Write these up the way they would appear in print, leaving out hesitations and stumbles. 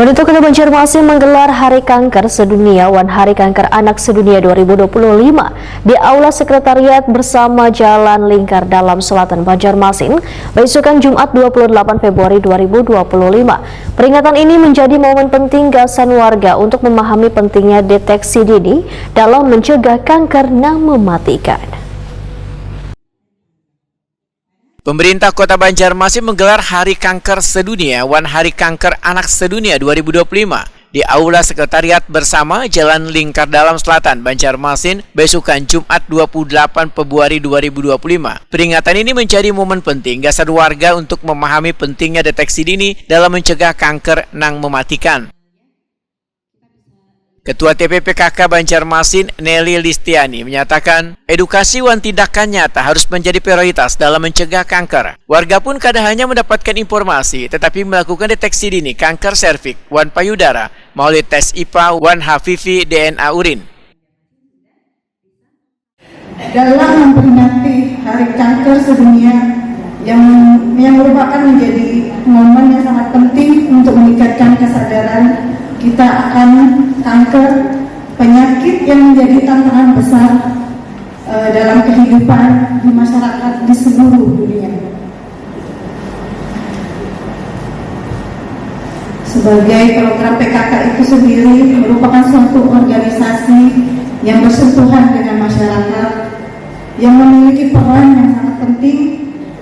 Sementara itu, Kota Banjarmasin menggelar Hari Kanker Sedunia One Hari Kanker Anak Sedunia 2025 di Aula Sekretariat bersama Jalan Lingkar Dalam Selatan Banjarmasin, besokan Jumat 28 Februari 2025. Peringatan ini menjadi momen penting gasan warga untuk memahami pentingnya deteksi dini dalam mencegah kanker yang mematikan. Pemerintah Kota Banjarmasin menggelar Hari Kanker Sedunia One Hari Kanker Anak Sedunia 2025 di Aula Sekretariat bersama Jalan Lingkar Dalam Selatan Banjarmasin besokan Jumat 28 Februari 2025. Peringatan ini menjadi momen penting gasan warga untuk memahami pentingnya deteksi dini dalam mencegah kanker yang mematikan. Ketua TPPKK Banjarmasin, Nelly Listiani, menyatakan edukasi wan tindakan nyata harus menjadi prioritas dalam mencegah kanker. Warga pun kada hanya mendapatkan informasi, tetapi melakukan deteksi dini kanker serviks, wan payudara, melalui tes IPA, wan HPV, DNA urin. Dalam memperingati Hari Kanker Sedunia yang merupakan menjadi momen yang sangat penting untuk meningkatkan kesadaran kita akan kanker, penyakit yang menjadi tantangan besar dalam kehidupan di masyarakat di seluruh dunia. Sebagai program PKK itu sendiri merupakan suatu organisasi yang bersentuhan dengan masyarakat, yang memiliki peran yang sangat penting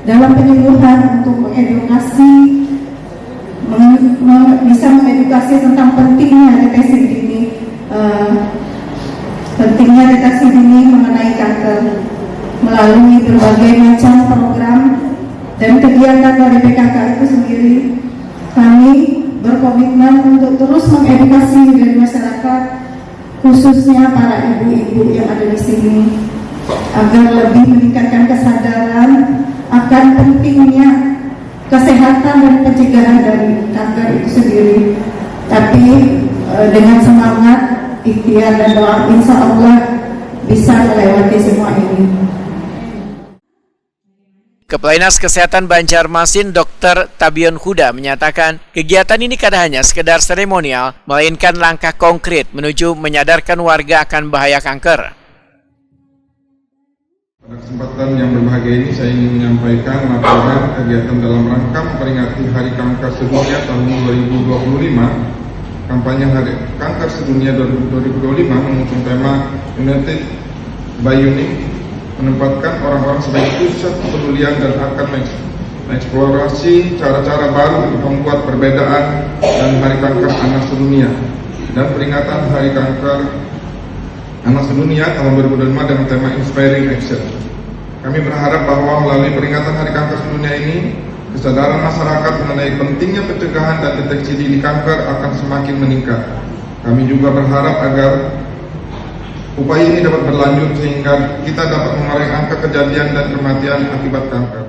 dalam penyuluhan untuk mengedukasi, bisa mengedukasi tentang pentingnya deteksi dini, mengenai kanker melalui berbagai macam program dan kegiatan dari PKK itu sendiri. Kami berkomitmen untuk terus mengedukasi dari masyarakat, khususnya para ibu-ibu yang ada di sini, agar lebih meningkatkan kesadaran akan pentingnya kesehatan dan pencegahan dari kanker itu sendiri. Tapi dengan semangat, ikhtiar dan doa, insya Allah bisa melewati semua ini. Kepala Dinas Kesehatan Banjarmasin, Dr. Tabion Huda, menyatakan kegiatan ini kada hanya sekedar seremonial, melainkan langkah konkret menuju menyadarkan warga akan bahaya kanker. Pada kesempatan yang berbahagia ini saya ingin menyampaikan laporan kegiatan dalam rangka memperingati Hari Kanker Sedunia tahun 2025. Kampanye Hari Kanker Sedunia 2025 mengusung tema United by Unique, menempatkan orang-orang sebagai pusat kepedulian dan akan mengeksplorasi cara-cara baru untuk membuat perbedaan dan Hari Kanker Anak Sedunia dan peringatan Hari Kanker Anak Sedunia tahun 2025 dengan tema Inspiring Action. Kami berharap bahwa melalui peringatan Hari Kanker Sedunia ini, kesadaran masyarakat mengenai pentingnya pencegahan dan deteksi dini kanker akan semakin meningkat. Kami juga berharap agar upaya ini dapat berlanjut sehingga kita dapat mengurangi angka kejadian dan kematian akibat kanker.